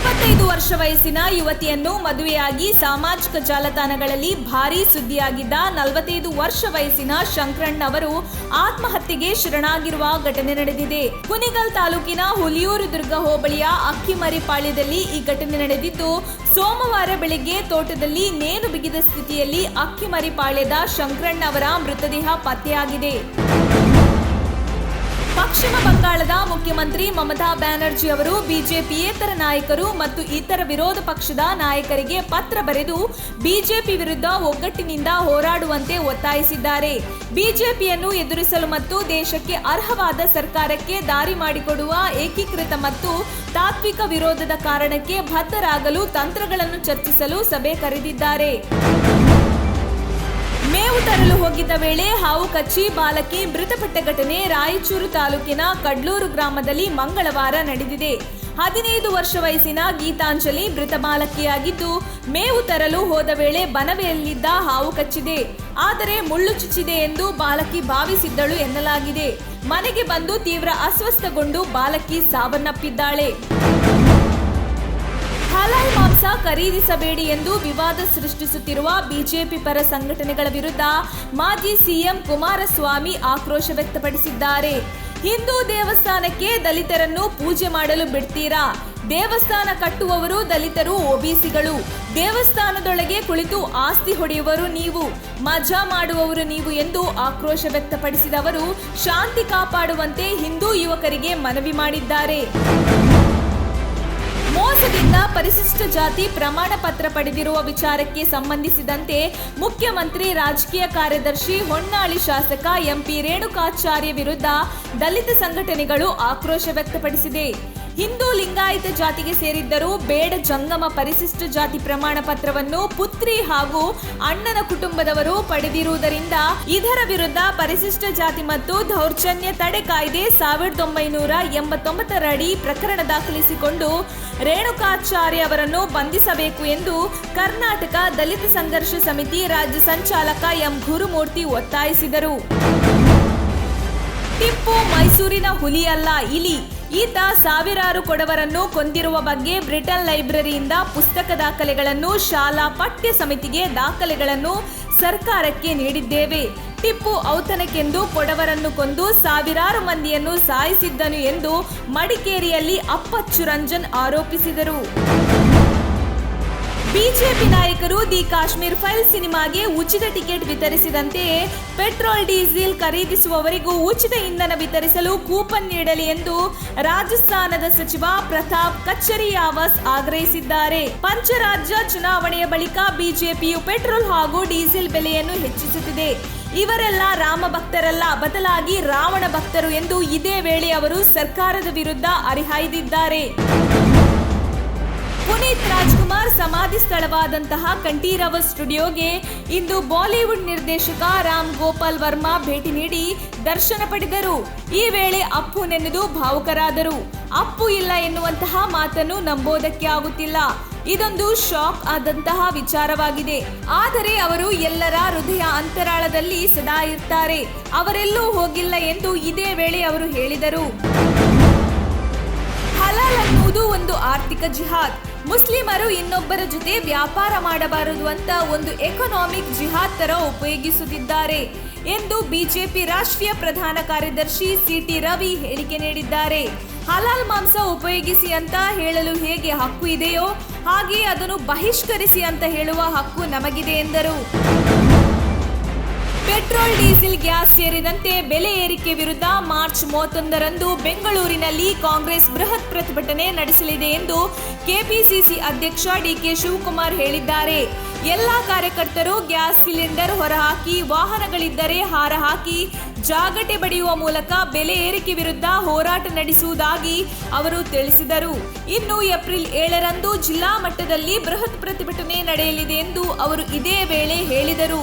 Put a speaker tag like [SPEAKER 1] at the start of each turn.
[SPEAKER 1] 25 ವರ್ಷ ವಯಸ್ಸಿನ ಯುವತಿಯನ್ನು ಮದುವೆಯಾಗಿ ಸಾಮಾಜಿಕ ಜಾಲತಾಣಗಳಲ್ಲಿ ಭಾರೀ ಸುದ್ದಿಯಾಗಿದ್ದ 45 ವರ್ಷ ವಯಸ್ಸಿನ ಶಂಕರಣ್ಣ ಅವರು ಆತ್ಮಹತ್ಯೆಗೆ ಶರಣಾಗಿರುವ ಘಟನೆ ನಡೆದಿದೆ. ಕುಣಿಗಲ್ ತಾಲೂಕಿನ ಹುಲಿಯೂರು ದುರ್ಗ ಹೋಬಳಿಯ ಅಕ್ಕಿಮರಿಪಾಳ್ಯದಲ್ಲಿ ಈ ಘಟನೆ ನಡೆದಿದ್ದು, ಸೋಮವಾರ ಬೆಳಗ್ಗೆ ತೋಟದಲ್ಲಿ ನೇಣು ಬಿಗಿದ ಸ್ಥಿತಿಯಲ್ಲಿ ಅಕ್ಕಿಮರಿಪಾಳ್ಯದ ಶಂಕರಣ್ಣ ಅವರ ಮೃತದೇಹ ಪತ್ತೆಯಾಗಿದೆ. ಪಶ್ಚಿಮ ಬಂಗಾಳದ ಮುಖ್ಯಮಂತ್ರಿ ಮಮತಾ ಬ್ಯಾನರ್ಜಿ ಅವರು ಬಿಜೆಪಿಯೇತರ ನಾಯಕರು ಮತ್ತು ಇತರ ವಿರೋಧ ಪಕ್ಷದ ನಾಯಕರಿಗೆ ಪತ್ರ ಬರೆದು ಬಿಜೆಪಿ ವಿರುದ್ಧ ಒಗ್ಗಟ್ಟಿನಿಂದ ಹೋರಾಡುವಂತೆ ಒತ್ತಾಯಿಸಿದ್ದಾರೆ. ಬಿಜೆಪಿಯನ್ನು ಎದುರಿಸಲು ಮತ್ತು ದೇಶಕ್ಕೆ ಅರ್ಹವಾದ ಸರ್ಕಾರಕ್ಕೆ ದಾರಿ ಮಾಡಿಕೊಡುವ ಏಕೀಕೃತ ಮತ್ತು ತಾತ್ವಿಕ ವಿರೋಧದ ಕಾರಣಕ್ಕೆ ಬದ್ಧರಾಗಲು ತಂತ್ರಗಳನ್ನು ಚರ್ಚಿಸಲು ಸಭೆ ಕರೆದಿದ್ದಾರೆ. ಮೇವು ತರಲು ಹೋಗಿದ್ದ ವೇಳೆ ಹಾವು ಕಚ್ಚಿ ಬಾಲಕಿ ಮೃತಪಟ್ಟ ಘಟನೆ ರಾಯಚೂರು ತಾಲೂಕಿನ ಕಡ್ಲೂರು ಗ್ರಾಮದಲ್ಲಿ ಮಂಗಳವಾರ ನಡೆದಿದೆ. 15 ವರ್ಷ ವಯಸ್ಸಿನ ಗೀತಾಂಜಲಿ ಮೃತ ಬಾಲಕಿಯಾಗಿದ್ದು, ಮೇವು ತರಲು ಹೋದ ವೇಳೆ ಬನವೆಯಲ್ಲಿದ್ದ ಹಾವು ಕಚ್ಚಿದೆ. ಆದರೆ ಮುಳ್ಳು ಚುಚ್ಚಿದೆ ಎಂದು ಬಾಲಕಿ ಭಾವಿಸಿದ್ದಳು ಎನ್ನಲಾಗಿದೆ. ಮನೆಗೆ ಬಂದು ತೀವ್ರ ಅಸ್ವಸ್ಥಗೊಂಡು ಬಾಲಕಿ ಸಾವನ್ನಪ್ಪಿದ್ದಾಳೆ. ಹಲಾಲ್ ಮಾಂಸ ಖರೀದಿಸಬೇಡಿ ಎಂದು ವಿವಾದ ಸೃಷ್ಟಿಸುತ್ತಿರುವ ಬಿಜೆಪಿ ಪರ ಸಂಘಟನೆಗಳ ವಿರುದ್ಧ ಮಾಜಿ ಸಿಎಂ ಕುಮಾರಸ್ವಾಮಿ ಆಕ್ರೋಶ ವ್ಯಕ್ತಪಡಿಸಿದ್ದಾರೆ. ಹಿಂದೂ ದೇವಸ್ಥಾನಕ್ಕೆ ದಲಿತರನ್ನು ಪೂಜೆ ಮಾಡಲು ಬಿಡ್ತೀರಾ? ದೇವಸ್ಥಾನ ಕಟ್ಟುವವರು ದಲಿತರು, ಒಬಿಸಿಗಳು. ದೇವಸ್ಥಾನದೊಳಗೆ ಕುಳಿತು ಆಸ್ತಿ ಹೊಡೆಯುವವರು ನೀವು, ಮಜಾ ಮಾಡುವವರು ನೀವು ಎಂದು ಆಕ್ರೋಶ ವ್ಯಕ್ತಪಡಿಸಿದ ಅವರು ಶಾಂತಿ ಕಾಪಾಡುವಂತೆ ಹಿಂದೂ ಯುವಕರಿಗೆ ಮನವಿ ಮಾಡಿದ್ದಾರೆ. ಮೋಸದಿಂದ ಪರಿಶಿಷ್ಟ ಜಾತಿ ಪ್ರಮಾಣ ಪತ್ರ ಪಡೆದಿರುವ ವಿಚಾರಕ್ಕೆ ಸಂಬಂಧಿಸಿದಂತೆ ಮುಖ್ಯಮಂತ್ರಿ ರಾಜಕೀಯ ಕಾರ್ಯದರ್ಶಿ ಹೊನ್ನಾಳಿ ಶಾಸಕ ಎಂಪಿ ರೇಣುಕಾಚಾರ್ಯ ವಿರುದ್ಧ ದಲಿತ ಸಂಘಟನೆಗಳು ಆಕ್ರೋಶ ವ್ಯಕ್ತಪಡಿಸಿದೆ. ಹಿಂದೂ ಲಿಂಗಾಯತ ಜಾತಿಗೆ ಸೇರಿದ್ದರೂ ಬೇಡ ಜಂಗಮ ಪರಿಶಿಷ್ಟ ಜಾತಿ ಪ್ರಮಾಣ ಪತ್ರವನ್ನು ಪುತ್ರಿ ಹಾಗೂ ಅಣ್ಣನ ಕುಟುಂಬದವರು ಪಡೆದಿರುವುದರಿಂದ ಇದರ ವಿರುದ್ಧ ಪರಿಶಿಷ್ಟ ಜಾತಿ ಮತ್ತು ದೌರ್ಜನ್ಯ ತಡೆ ಕಾಯ್ದೆ 1989 ಅಡಿ ಪ್ರಕರಣ ದಾಖಲಿಸಿಕೊಂಡು ರೇಣುಕಾಚಾರ್ಯ ಅವರನ್ನು ಬಂಧಿಸಬೇಕು ಎಂದು ಕರ್ನಾಟಕ ದಲಿತ ಸಂಘರ್ಷ ಸಮಿತಿ ರಾಜ್ಯ ಸಂಚಾಲಕ ಎಂ ಗುರುಮೂರ್ತಿ ಒತ್ತಾಯಿಸಿದರು. ಟಿಪ್ಪು ಮೈಸೂರಿನ ಹುಲಿ ಅಲ್ಲ, ಇಲಿ. ಈತ ಸಾವಿರಾರು ಕೊಡವರನ್ನು ಕೊಂದಿರುವ ಬಗ್ಗೆ ಬ್ರಿಟನ್ ಲೈಬ್ರರಿಯಿಂದ ಪುಸ್ತಕ ದಾಖಲೆಗಳನ್ನು, ಶಾಲಾ ಪಠ್ಯ ಸಮಿತಿಗೆ ದಾಖಲೆಗಳನ್ನು ಸರ್ಕಾರಕ್ಕೆ ನೀಡಿದ್ದೇವೆ. ಟಿಪ್ಪು ಔತಣಕ್ಕೆಂದು ಕೊಡವರನ್ನು ಕೊಂದು ಸಾವಿರಾರು ಮಂದಿಯನ್ನು ಸಾಯಿಸಿದ್ದನು ಎಂದು ಮಡಿಕೇರಿಯಲ್ಲಿ ಅಪ್ಪಚ್ಚು ರಂಜನ್ ಆರೋಪಿಸಿದರು. ಬಿಜೆಪಿ ನಾಯಕರು ದಿ ಕಾಶ್ಮೀರ್ ಫೈಲ್ ಸಿನಿಮಾಗೆ ಉಚಿತ ಟಿಕೆಟ್ ವಿತರಿಸಿದಂತೆಯೇ ಪೆಟ್ರೋಲ್ ಡೀಸೆಲ್ ಖರೀದಿಸುವವರಿಗೂ ಉಚಿತ ಇಂಧನ ವಿತರಿಸಲು ಕೂಪನ್ ನೀಡಲಿ ಎಂದು ರಾಜಸ್ಥಾನದ ಸಚಿವ ಪ್ರತಾಪ್ ಕಚ್ಚರಿಯಾವಸ್ ಆಗ್ರಹಿಸಿದ್ದಾರೆ. ಪಂಚರಾಜ್ಯ ಚುನಾವಣೆಯ ಬಳಿಕ ಬಿಜೆಪಿಯು ಪೆಟ್ರೋಲ್ ಹಾಗೂ ಡೀಸೆಲ್ ಬೆಲೆಯನ್ನು ಹೆಚ್ಚಿಸುತ್ತಿದೆ. ಇವರೆಲ್ಲ ರಾಮ ಭಕ್ತರಲ್ಲ, ಬದಲಾಗಿ ರಾವಣ ಭಕ್ತರು ಎಂದು ಇದೇ ವೇಳೆ ಅವರು ಸರ್ಕಾರದ ವಿರುದ್ಧ ಹರಿಹಾಯ್ದಿದ್ದಾರೆ. ಪುನೀತ್ ರಾಜ್ಕುಮಾರ್ ಸಮಾಧಿ ಸ್ಥಳವಾದಂತಹ ಕಂಠೀರವ ಸ್ಟುಡಿಯೋಗೆ ಇಂದು ಬಾಲಿವುಡ್ ನಿರ್ದೇಶಕ ರಾಮ್ ಗೋಪಾಲ್ ವರ್ಮಾ ಭೇಟಿ ನೀಡಿ ದರ್ಶನ ಪಡೆದರು. ಈ ವೇಳೆ ಅಪ್ಪು ನೆನೆದು ಭಾವುಕರಾದರು. ಅಪ್ಪು ಇಲ್ಲ ಎನ್ನುವಂತಹ ಮಾತನ್ನು ನಂಬೋದಕ್ಕೆ ಆಗುತ್ತಿಲ್ಲ. ಇದೊಂದು ಶಾಕ್ ಆದಂತಹ ವಿಚಾರವಾಗಿದೆ. ಆದರೆ ಅವರು ಎಲ್ಲರ ಹೃದಯ ಅಂತರಾಳದಲ್ಲಿ ಸದಾ ಇರ್ತಾರೆ. ಅವರೆಲ್ಲೂ ಹೋಗಿಲ್ಲ ಎಂದು ಇದೇ ವೇಳೆ ಅವರು ಹೇಳಿದರು. ಹಲಾಲ್ ಅನ್ನುವುದು ಒಂದು ಆರ್ಥಿಕ ಜಿಹಾದ್. ಮುಸ್ಲಿಮರು ಇನ್ನೊಬ್ಬರ ಜೊತೆ ವ್ಯಾಪಾರ ಮಾಡಬಾರದು ಅಂತ ಒಂದು ಎಕನಾಮಿಕ್ ಜಿಹಾದ್ ತರ ಉಪಯೋಗಿಸುತ್ತಿದ್ದಾರೆ ಎಂದು ಬಿಜೆಪಿ ರಾಷ್ಟ್ರೀಯ ಪ್ರಧಾನ ಕಾರ್ಯದರ್ಶಿ ಸಿಟಿ ರವಿ ಹೇಳಿಕೆ ನೀಡಿದ್ದಾರೆ. ಹಲಾಲ್ ಮಾಂಸ ಉಪಯೋಗಿಸಿ ಅಂತ ಹೇಳಲು ಹೇಗೆ ಹಕ್ಕು ಇದೆಯೋ ಹಾಗೆ ಅದನ್ನು ಬಹಿಷ್ಕರಿಸಿ ಅಂತ ಹೇಳುವ ಹಕ್ಕು ನಮಗಿದೆ ಎಂದರು. ಪೆಟ್ರೋಲ್, ಡೀಸೆಲ್, ಗ್ಯಾಸ್ ಸೇರಿದಂತೆ ಬೆಲೆ ಏರಿಕೆ ವಿರುದ್ಧ ಮಾರ್ಚ್ 31ರಂದು ಬೆಂಗಳೂರಿನಲ್ಲಿ ಕಾಂಗ್ರೆಸ್ ಬೃಹತ್ ಪ್ರತಿಭಟನೆ ನಡೆಸಲಿದೆ ಎಂದು ಕೆಪಿಸಿಸಿ ಅಧ್ಯಕ್ಷ ಡಿಕೆ ಶಿವಕುಮಾರ್ ಹೇಳಿದ್ದಾರೆ. ಎಲ್ಲಾ ಕಾರ್ಯಕರ್ತರು ಗ್ಯಾಸ್ ಸಿಲಿಂಡರ್ ಹೊರಹಾಕಿ, ವಾಹನಗಳಿದ್ದರೆ ಹಾರ ಹಾಕಿ, ಜಾಗಟೆ ಬಡಿಯುವ ಮೂಲಕ ಬೆಲೆ ಏರಿಕೆ ವಿರುದ್ಧ ಹೋರಾಟ ನಡೆಸುವುದಾಗಿ ಅವರು ತಿಳಿಸಿದರು. ಇನ್ನು ಏಪ್ರಿಲ್ 7ರಂದು ಜಿಲ್ಲಾ ಮಟ್ಟದಲ್ಲಿ ಬೃಹತ್ ಪ್ರತಿಭಟನೆ ನಡೆಯಲಿದೆ ಎಂದು ಅವರು ಇದೇ ವೇಳೆ ಹೇಳಿದರು.